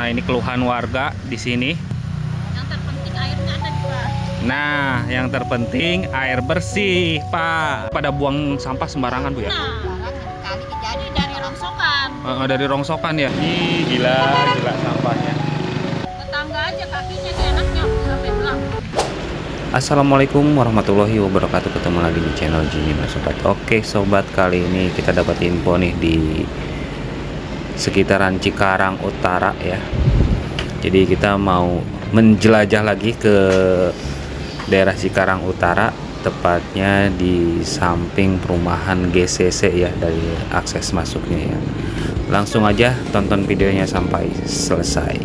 Nah, ini keluhan warga di sini. Yang terpenting airnya ada di Pak. Nah, yang terpenting air bersih, Pak. Pada buang sampah sembarangan, Bu ya? Nah, kali jadi dari rongsokan. Dari rongsokan ya? Ih, gila sampahnya. Tetangga aja kakinya nih enaknya sampai belang. Assalamualaikum warahmatullahi wabarakatuh. Ketemu lagi di channel Jimmy Sobat. Oke sobat, kali ini kita dapat info nih di sekitaran Cikarang Utara ya. Jadi kita mau menjelajah lagi ke daerah Cikarang Utara, tepatnya di samping perumahan GCC ya, dari akses masuknya ya. Langsung aja tonton videonya sampai selesai.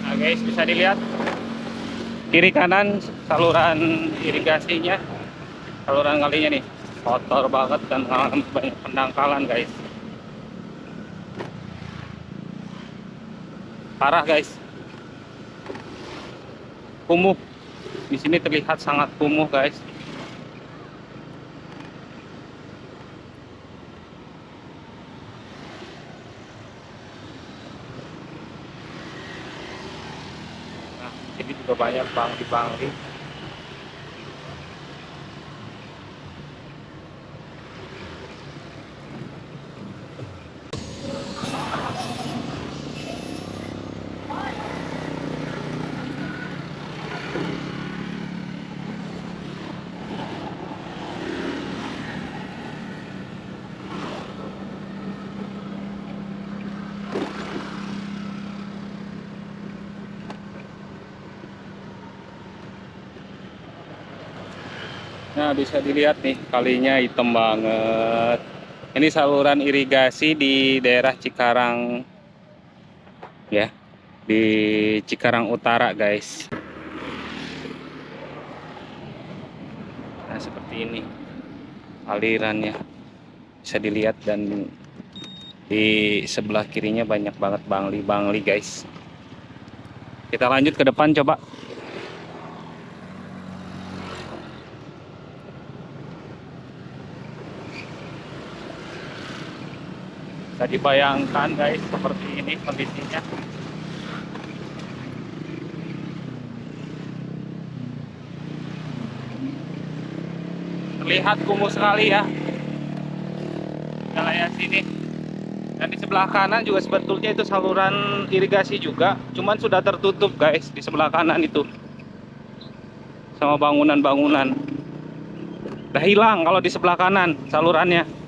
Nah guys, bisa dilihat kiri kanan saluran irigasinya, saluran kalinya nih kotor banget dan banyak pendangkalan guys. Parah guys, kumuh di sini terlihat sangat kumuh guys. Nah, ini juga banyak bangli-bangli. Nah, bisa dilihat nih kalinya hitam banget. Ini saluran irigasi di daerah Cikarang ya, di Cikarang Utara guys. Nah, seperti ini alirannya bisa dilihat, dan di sebelah kirinya banyak banget bangli-bangli guys. Kita lanjut ke depan coba. Bisa dibayangkan guys, seperti ini kondisinya. Terlihat kumuh sekali ya wilayah sini. Dan di sebelah kanan juga sebetulnya itu saluran irigasi juga, cuman sudah tertutup guys di sebelah kanan itu sama bangunan-bangunan. Udah hilang kalau di sebelah kanan salurannya.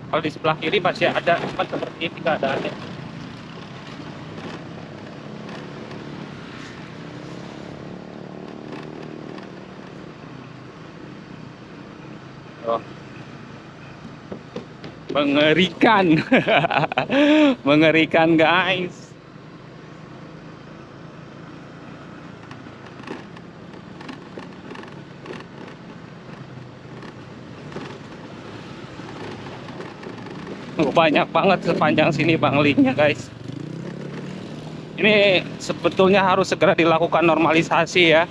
Kalau di sebelah kiri masih ada, cuman seperti ini keadaannya. Oh, mengerikan. Mengerikan guys. Banyak banget sepanjang sini banglinya guys. Ini sebetulnya harus segera dilakukan normalisasi ya.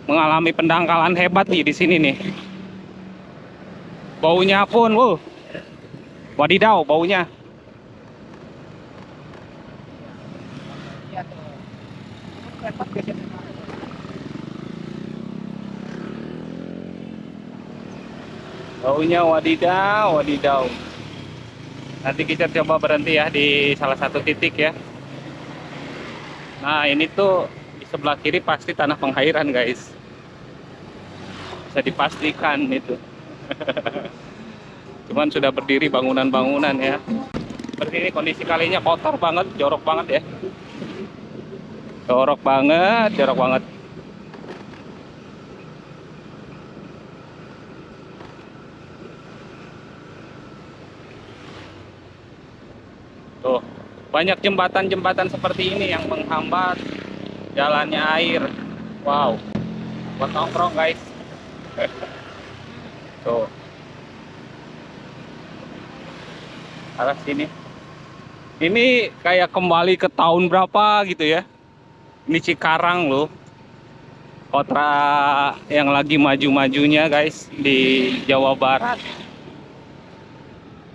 Mengalami pendangkalan hebat nih di sini nih. Baunya pun, wadidaw baunya. Baunya wadidaw, wadidaw. Nanti kita coba berhenti ya di salah satu titik ya. Nah, ini tuh di sebelah kiri pasti tanah pengairan guys. Bisa dipastikan itu. Cuman sudah berdiri bangunan-bangunan ya. Seperti ini kondisi kalinya, kotor banget, jorok banget ya. Jorok banget, jorok banget. Tuh, banyak jembatan-jembatan seperti ini yang menghambat jalannya air. Wow, buat nongkrong guys. Tuh, arah sini. Ini kayak kembali ke tahun berapa gitu ya. Ini Cikarang loh, kota yang lagi maju-majunya guys di Jawa Barat.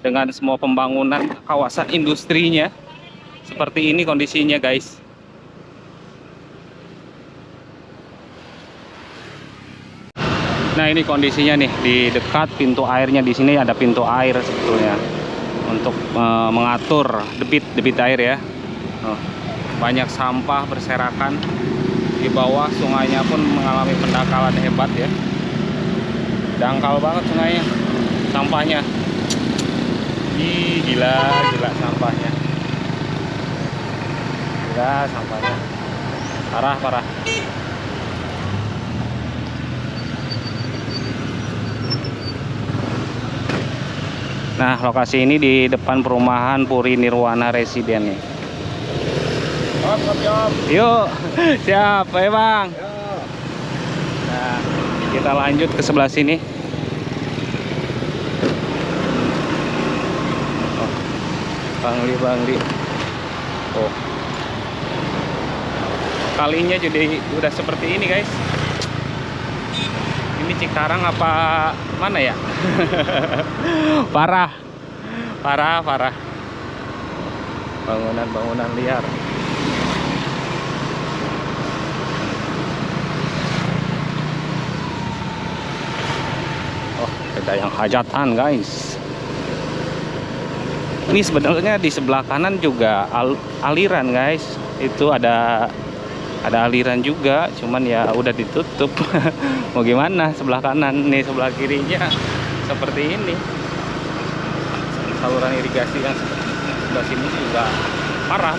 dengan semua pembangunan kawasan industrinya. Seperti ini kondisinya, guys. Nah, ini kondisinya nih di dekat pintu airnya. Di sini ada pintu air sebetulnya untuk mengatur debit air ya. Banyak sampah berserakan di bawah. Sungainya pun mengalami pendangkalan hebat ya. Dangkal banget sungainya, sampahnya. Ih, gila sampahnya. Gila sampahnya. Parah. Nah, lokasi ini di depan perumahan Puri Nirwana Residen nih. Yuk, siap, ayo Bang. Nah, kita lanjut ke sebelah sini. Bangli. Oh, kalinya jadi udah seperti ini, guys. Ini Cikarang apa mana ya? Parah. Bangunan liar. Oh, ada yang hajatan, guys. Ini sebenarnya di sebelah kanan juga aliran, guys. Itu ada aliran juga, cuman ya udah ditutup. Mau gimana, sebelah kanan nih, sebelah kirinya seperti ini. Saluran irigasi yang sebelah sini juga parah.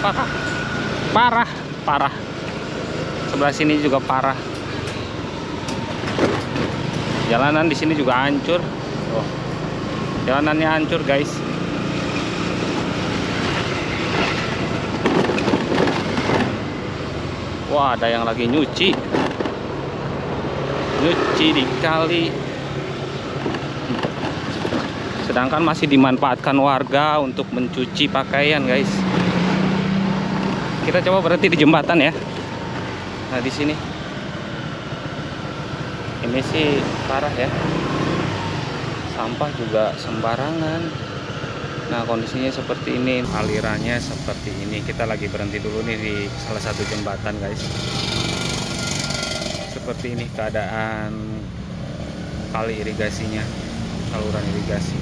Sebelah sini juga parah. Jalanan di sini juga hancur. Oh, jalanannya hancur, guys. Wah, ada yang lagi nyuci di kali. Sedangkan masih dimanfaatkan warga untuk mencuci pakaian, guys. Kita coba berhenti di jembatan ya. Nah, di sini ini sih parah ya. Sampah juga sembarangan. Nah, kondisinya seperti ini, alirannya seperti ini. Kita lagi berhenti dulu nih di salah satu jembatan, guys. Seperti ini keadaan kali irigasinya, saluran irigasi.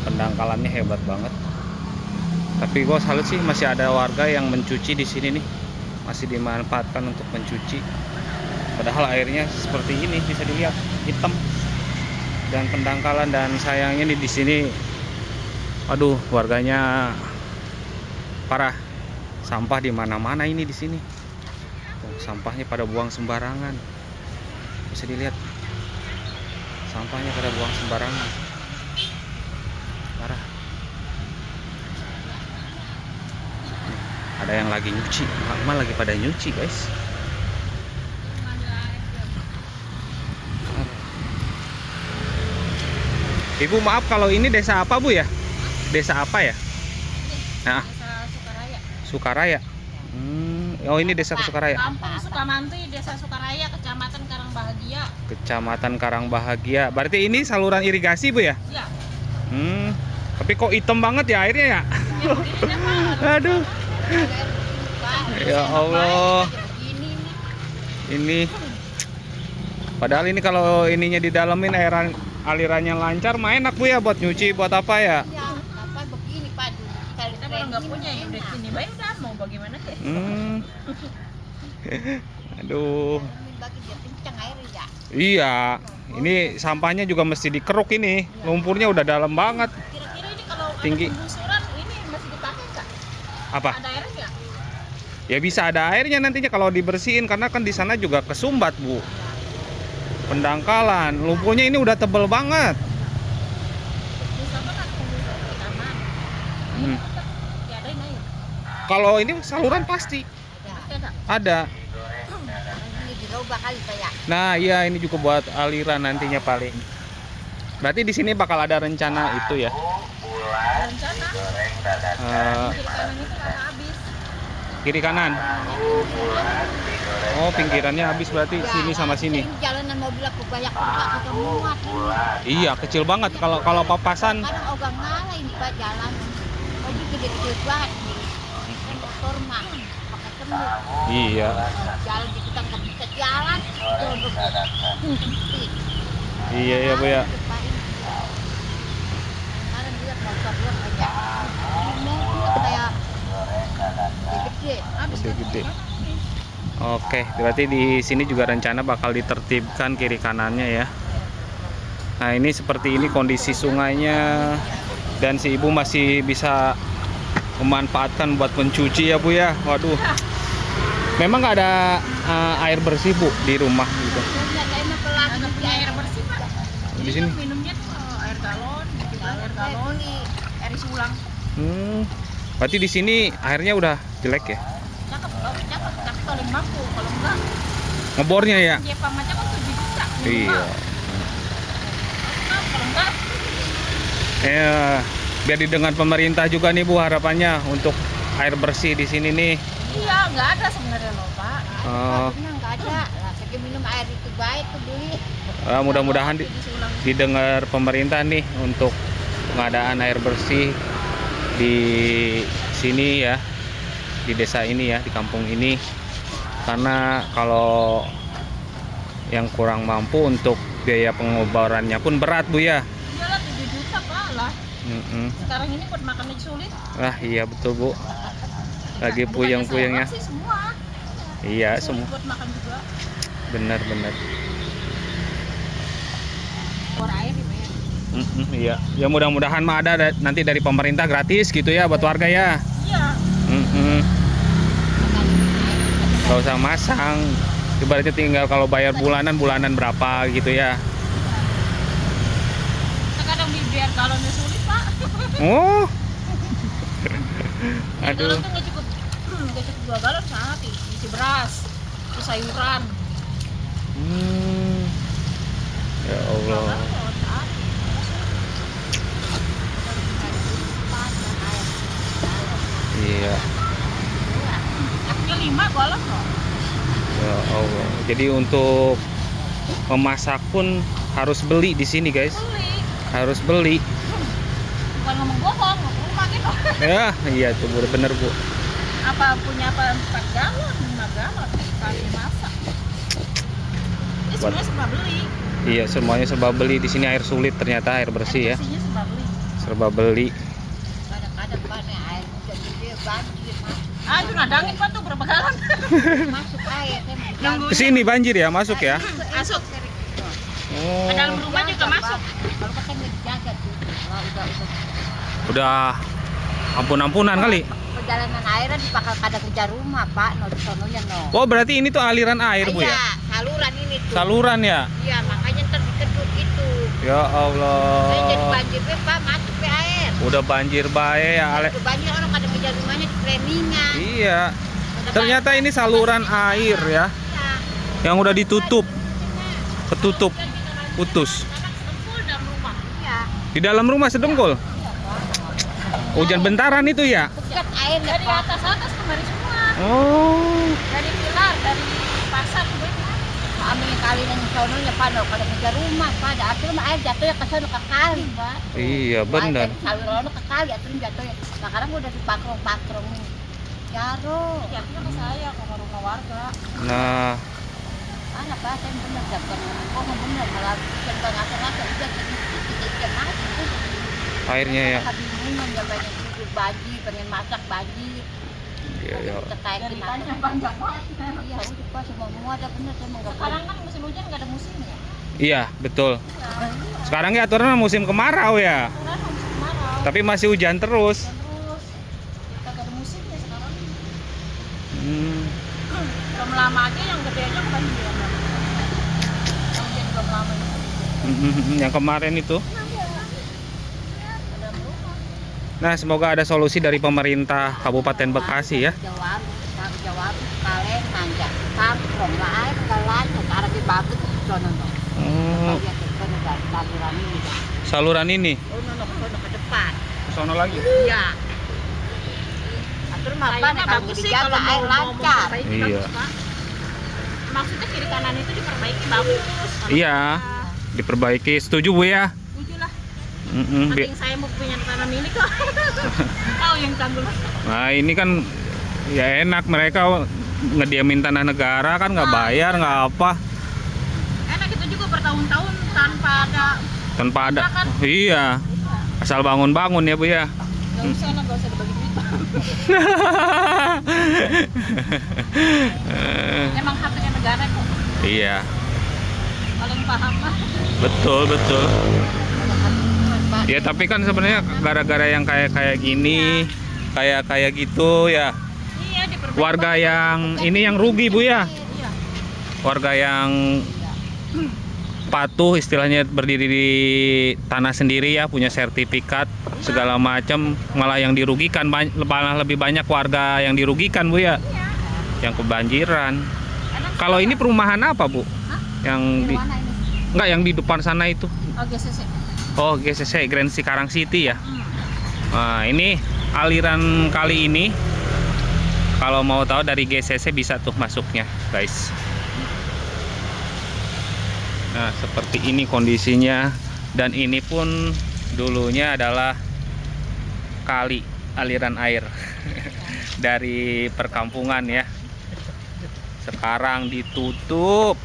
Pendangkalannya hebat banget. Tapi gue salut sih, masih ada warga yang mencuci di sini nih. Masih dimanfaatkan untuk mencuci. Padahal airnya seperti ini, bisa dilihat hitam dan pendangkalan. Dan sayangnya nih di sini, aduh, warganya parah. Sampah di mana-mana ini di sini. Oh, sampahnya pada buang sembarangan. Bisa dilihat. Sampahnya pada buang sembarangan. Parah. Ada yang lagi nyuci. Mama lagi pada nyuci, guys. Ibu, maaf, kalau ini desa apa, Bu ya? Desa apa ya? Nah, Desa Sukaraya. Sukaraya. Oh, ini desa Sukaraya. Kampung Sukamanti, Desa Sukaraya, Kecamatan Karangbahagia. Kecamatan Karangbahagia. Berarti ini saluran irigasi, Bu ya? Ya. Tapi kok hitam banget ya airnya ya? Aduh. Ya Allah. Ini. Padahal ini kalau ininya didalemin, alirannya lancar, mah enak, Bu ya, buat nyuci, buat apa ya? Ya, apa begini Pak? Kita memang nggak punya ya udah sini. Baik udah mau bagaimana sih? Aduh. Bagi dia kencang air ya. Iya. Ini sampahnya juga mesti dikeruk ini. Lumpurnya udah dalam banget. Kira-kira ini kalau Tinggi. ada penggusuran ini masih dipakai nggak? Apa? Ada airnya nggak? Ya bisa ada airnya nantinya kalau dibersihin, karena kan di sana juga kesumbat, Bu. Pendangkalan, lumpurnya ini udah tebel banget. Bisa kan penggusuran di taman. Diadain air. Kalau ini saluran pasti Ya, Pasti ada. ada. ini dirubah kali Pak ya. Nah, iya, ini juga buat aliran nantinya paling. Berarti di sini bakal ada rencana itu ya. Rencana. Kiri kanan itu karena habis. Kiri kanan. Oh, pinggirannya habis berarti Ya, sini sama sini. sering jalanan mobil aku banyak juga kagak muat. Iya, kecil banget kalau papasan. Kadang ogah ngalah ini Pak jalan. Mobil gede-gede banget nih. Motor mah pakai semut. Iya. Jalan di kita nggak bisa jalan. Sempit. Iya ya Bu ya. Kemarin dia motor dia kayak mobil kayak gede. Gede-gede. Oke, berarti di sini juga rencana bakal ditertibkan kiri kanannya ya. Nah, ini seperti ini kondisi sungainya dan si ibu masih bisa memanfaatkan buat mencuci ya Bu ya. Waduh. Memang nggak ada air bersih Bu di rumah gitu. Agak punya air bersih Pak. Di Jadi sini. kan minumnya tuh air galon, gitu, air galon, air isi ulang. Berarti di sini airnya udah jelek ya? Cakep, cakep, tapi kalau mampu, kalau enggak, Ngebornya ya? Jepang aja kan 7 juta. Iya. Kalau enggak, Ya, biar didengar pemerintah juga nih Bu harapannya untuk air bersih di sini nih. iya nggak ada sebenarnya loh Pak. Oh, Nggak ada. Lah saya minum air itu baik tuh beli. mudah-mudahan Isi ulang. didengar pemerintah nih untuk pengadaan air bersih di sini ya, di desa ini ya, di kampung ini. Karena kalau yang kurang mampu untuk biaya pengobarannya pun berat Bu ya. Iyalah 7 juta Pak lah. Sekarang ini buat makan aja sulit. Ah iya betul Bu. Lagi Bukannya puyeng-puyengnya. saya sih semua. Iya Sulit semua. buat makan juga. Benar-benar. Bor air dibayar. Iya. Ya mudah-mudahan mah ada nanti dari pemerintah gratis gitu ya buat warga ya. Iya. Gak usah masang. Ibaratnya tinggal kalau bayar bulanan berapa gitu ya. Kadang biar galonnya sulit Pak. Oh. Aduh. Aduh. Galon tuh nggak cukup 2 galon sehari. Isi beras, isi sayuran. Ya Allah. Iya. Aknya 5 galon loh. Ya Allah. Jadi untuk memasak pun harus beli di sini guys. Beli. Harus beli. Bukan ngomong bohong, ngomong rumah gitu. Ya, iya tuh Bu, bener Bu. Apa punya apa 4 galon, 5 galon sekali masak. Ini semuanya serba beli. Iya, semuanya serba beli di sini, air sulit ternyata, air bersih ya. Bersihnya serba beli. Serba beli. Kadang-kadang Pak nih air hujan gede banjir masuk. Ah, itu nadangin Pak tuh berapa galon? Masuk air saya mau Nunggu. Ke sini banjir ya, masuk ya. Masuk. Oh. Ke dalam rumah juga masuk. Kalau kan nggak dijaga tuh. Wah, Udah ampun-ampunan kali. perjalanan airnya dipakai kadang kejar rumah Pak, no di sononya no. Oh, berarti ini tuh aliran air Bu ya? Iya, saluran ini tuh. Saluran ya? Iya, makanya ntar dikeduk itu. Ya Saya jadi Allah. banjir Pak, masuk ke air. Udah banjir bae ya, Ale. Itu banjir orang kadang kejar rumahnya di framingnya. Iya. Ternyata ini saluran air ya, Iya. yang udah ditutup, ketutup, putus. Full dalam rumah. Iya. Di dalam rumah sedengkul. Hujan bentaran itu ya? Dekat air ya Dari Pak. atas kemari semua. Oh. Dari pilar, dari pasar juga. Ambil kali yang sononya Pak, no kadang kejar rumah Pak. Ada atur mah air jatuhnya ke sono ke kali Pak. Iya benar. Saluran ke kali atur jatuhnya. Sekarang udah dipakrong-pakrong. Jaro. Jatuhnya ke saya, ke rumah warga. Nah, Mana Pak, saya bener dapet kok bener malah bisa ngasa-ngasa udah kita masuk. airnya ya. Kebingungan ya banyak tidur banjir, pengen masak banjir. Iya, ya. Terkait Dari kenapa? panjang banget. Iya udah Pak, semua ada bener saya mau nggak Sekarang kan musim hujan nggak ada musimnya. Iya, betul. Sekarang ya aturan musim kemarau ya. Sekarang musim kemarau. Tapi masih hujan terus. Dan terus kita gak ada musimnya sekarang. Hmm. Belum lama aja yang gede aja kebanjiran. Yang hujan belum lama itu. Yang kemarin itu. Ada rumah. Nah, semoga ada solusi dari pemerintah Kabupaten Bekasi ya. Jawab, kalian nanya, tangkrong lah air nggak lanjut, arah di bagus ke sono no. Oh, Bagian ke sono dari saluran ini. saluran ini. Oh no, ke sono ke depan. Ke sono lagi. Iya. Atur mah Pak, Kayaknya kalau bagus sih dijaga kalau air lancar. memperbaiki Iya. bagus, Pak. Maksudnya kiri kanan itu diperbaiki bagus. Kalau Iya. kita Diperbaiki. Setuju Bu ya? setuju lah. Saking saya mau punya tanah milik kok. Tahu yang tanggul. Nah ini kan ya enak, mereka ngediamin tanah negara kan nggak bayar nggak apa. Enak itu juga bertahun-tahun tanpa ada. Kan? Iya, asal bangun-bangun ya Bu ya. Gak usah lah, gak usah dibagi duit. Emang haknya negara kok. Iya, Paling paham lah. betul. Ya tapi kan sebenarnya gara-gara yang kayak gini, kayak gitu ya. Iya, diperbaiki. Warga yang ini yang rugi Bu ya. Iya. Warga yang patuh istilahnya, berdiri di tanah sendiri ya, punya sertifikat segala macam, malah yang dirugikan malah lebih banyak warga yang dirugikan Bu ya, yang kebanjiran. Kalau ini perumahan apa Bu? Yang di enggak, yang di depan sana itu. Oh, GCC. Oh, GCC, Grand Cikarang City ya. Nah, ini aliran kali ini kalau mau tahu dari GCC bisa tuh masuknya, guys. Nah, seperti ini kondisinya, dan ini pun dulunya adalah kali aliran air dari perkampungan ya. Sekarang ditutup.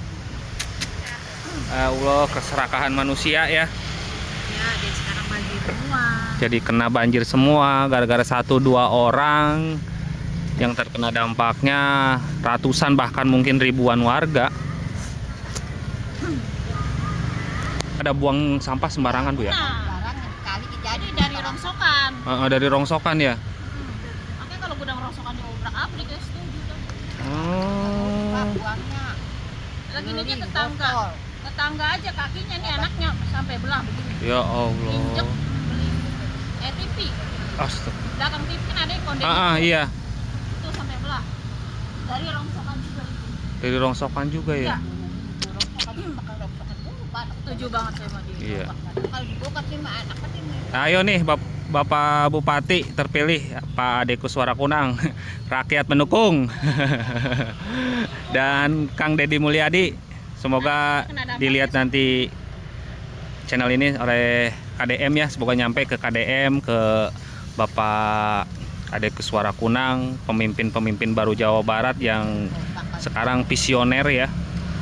Allah, keserakahan manusia ya. Ya, jadi sekarang banjir semua. Jadi kena banjir semua gara-gara 1-2 orang yang terkena dampaknya, ratusan bahkan mungkin ribuan warga. Ada buang sampah sembarangan Bu ya? Nah, kali jadi dari rongsokan. Dari rongsokan ya? Makanya kalau gudang rongsokan diobrak-abrik ya setuju tuh. Oh. buangnya Lagi ini dia tetangga aja kakinya nih, anaknya sampai belah begini. Ya Allah. Injek beli TV. Astaga. Belakang TV kan ada yang kondisi. Iya. Itu sampai belah. Dari rongsokan juga itu. Dari rongsokan juga ya? Iya. Setuju banget saya sama dia. Iya. kalau dibuka sih mah anak kan ini. Ayo nih Bapak Bupati terpilih Pak Ade Kuswara Kunang, rakyat mendukung. Dan Kang Deddy Mulyadi, semoga dilihat nanti channel ini oleh KDM ya, semoga nyampe ke KDM, ke Bapak Ade Kuswara Kunang, pemimpin-pemimpin baru Jawa Barat yang sekarang visioner ya,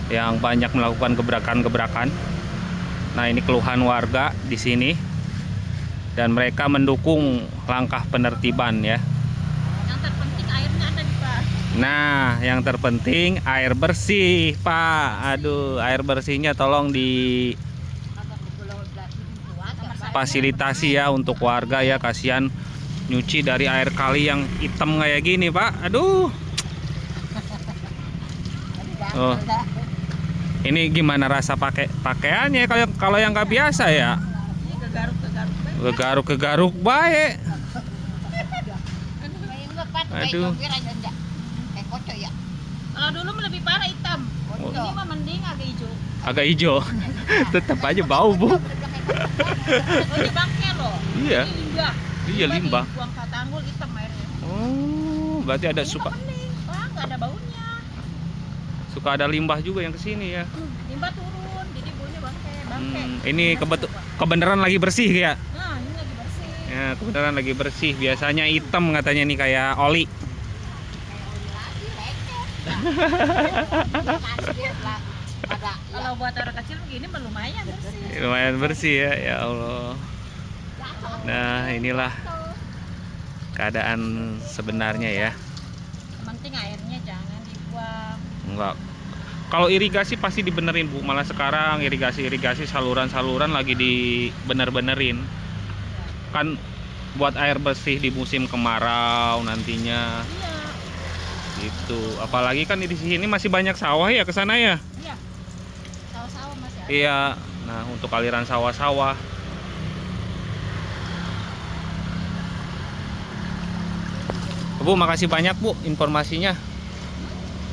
yang banyak melakukan gebrakan-gebrakan. Nah, ini keluhan warga di sini, dan mereka mendukung langkah penertiban ya. Yang terpenting airnya ada di Pak. Nah, yang terpenting air bersih, Pak. Aduh, air bersihnya tolong difasilitasi ya untuk warga ya, kasihan nyuci dari air kali yang hitam kayak gini, Pak. Aduh. Oh. Ini gimana rasa pakaiannya kalau yang nggak biasa ya? Ini kegaruk-kegaruk. Kegaruk-kegaruk baik. Aduh. Kalau dulu lebih parah hitam. Ini mah mending agak hijau. Agak hijau. Tetap aja bau, Bu. Oh, ini bangke loh. Iya. Ini limbah. Iya, limbah. Buang ke tanggul hitam airnya. Oh, berarti ada Ini suka mah mending. Wah, nggak ada baunya. suka ada limbah juga yang kesini ya. Limbah turun, jadi baunya bangke. Ini kebenaran lagi bersih ya. Nah, ini lagi bersih. Ya, kebenaran lagi bersih. Biasanya hitam katanya nih, kayak oli. Kalau buat air kecil begini mah lumayan bersih. Lumayan bersih ya, ya Allah. Nah, inilah keadaan sebenarnya ya. Yang penting airnya jangan dibuang. Enggak. Kalau irigasi pasti dibenerin, Bu. Malah sekarang irigasi saluran-saluran lagi dibener-benerin. Kan buat air bersih di musim kemarau nantinya. Iya. Gitu. Apalagi kan di sini masih banyak sawah ya ke sana ya. Iya. Sawah-sawah masih ada. Iya. Nah, untuk aliran sawah-sawah. Bu, makasih banyak, Bu, informasinya.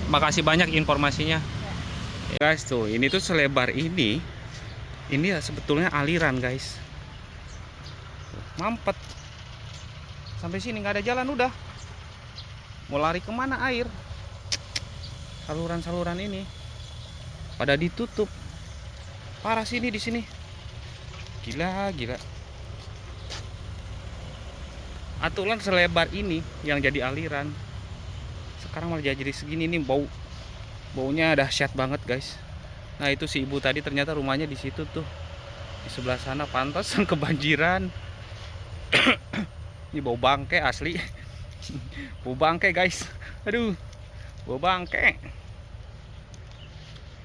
Makasih banyak informasinya. Ya, guys, tuh, ini tuh selebar ini. Ini ya sebetulnya aliran, guys. Mampet. Sampai sini nggak ada jalan udah. Mau lari kemana air? Saluran-saluran ini pada ditutup. Parah sini di sini. Gila, gila. aturan selebar ini yang jadi aliran. Sekarang malah jadi segini nih, baunya dahsyat banget guys. Nah itu si ibu tadi ternyata rumahnya di situ tuh, di sebelah sana, pantasan kebanjiran. Ini bau bangke asli. Bau bangke guys, aduh, bau bangke,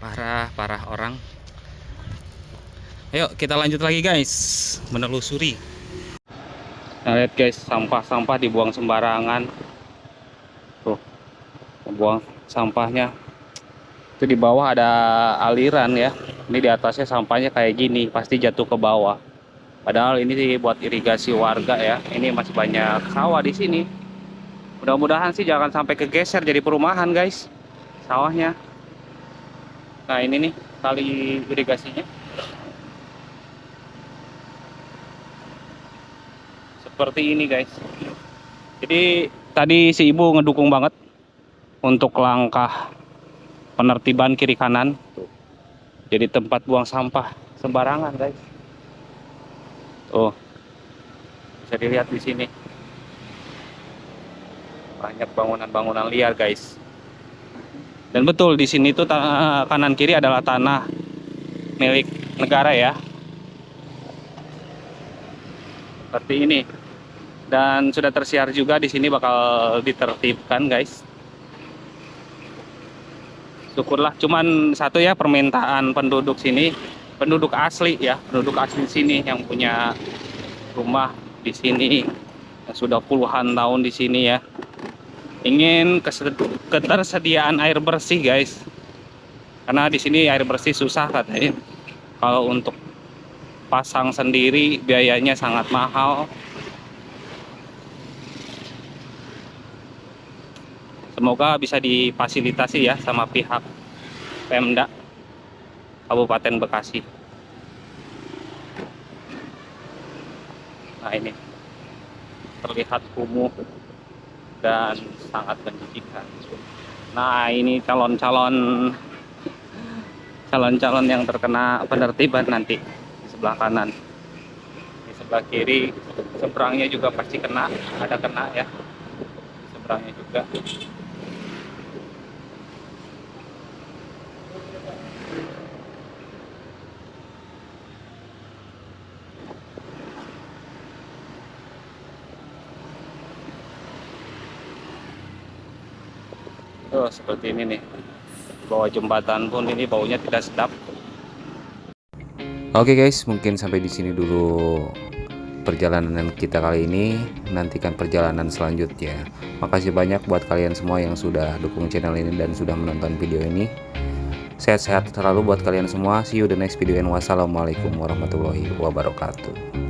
parah orang. Ayo kita lanjut lagi guys, menelusuri. Nah lihat guys, sampah-sampah dibuang sembarangan. Tuh, buang sampahnya. Itu di bawah ada aliran ya. Ini di atasnya sampahnya kayak gini, pasti jatuh ke bawah. Padahal ini sih buat irigasi warga ya. Ini masih banyak sawah di sini. Mudah-mudahan sih jangan sampai kegeser jadi perumahan guys, sawahnya. Nah ini nih tali irigasinya. Seperti ini guys. Jadi tadi si ibu ngedukung banget untuk langkah penertiban kiri kanan. Jadi tempat buang sampah sembarangan guys. Oh, bisa dilihat di sini banyak bangunan-bangunan liar guys. Dan betul di sini tuh kanan kiri adalah tanah milik negara ya. Seperti ini. Dan sudah tersiar juga di sini bakal ditertibkan guys. Syukurlah, cuman satu ya permintaan penduduk sini, penduduk asli ya, penduduk asli sini yang punya rumah di sini yang sudah puluhan tahun di sini ya. Ingin ketersediaan air bersih guys. Karena di sini air bersih susah katanya. Kalau untuk pasang sendiri biayanya sangat mahal. Semoga bisa difasilitasi ya sama pihak Pemda Kabupaten Bekasi. Nah ini terlihat kumuh dan sangat menjijikan. Nah ini calon-calon yang terkena penertiban nanti di sebelah kanan. Di sebelah kiri seberangnya juga pasti kena, ada kena ya. Di seberangnya juga. Oh, seperti ini nih. Bawah jembatan pun ini baunya tidak sedap. Oke guys, mungkin sampai di sini dulu perjalanan kita kali ini. Nantikan perjalanan selanjutnya. Makasih banyak buat kalian semua yang sudah dukung channel ini dan sudah menonton video ini. Sehat-sehat selalu buat kalian semua. See you the next video and wassalamualaikum warahmatullahi wabarakatuh.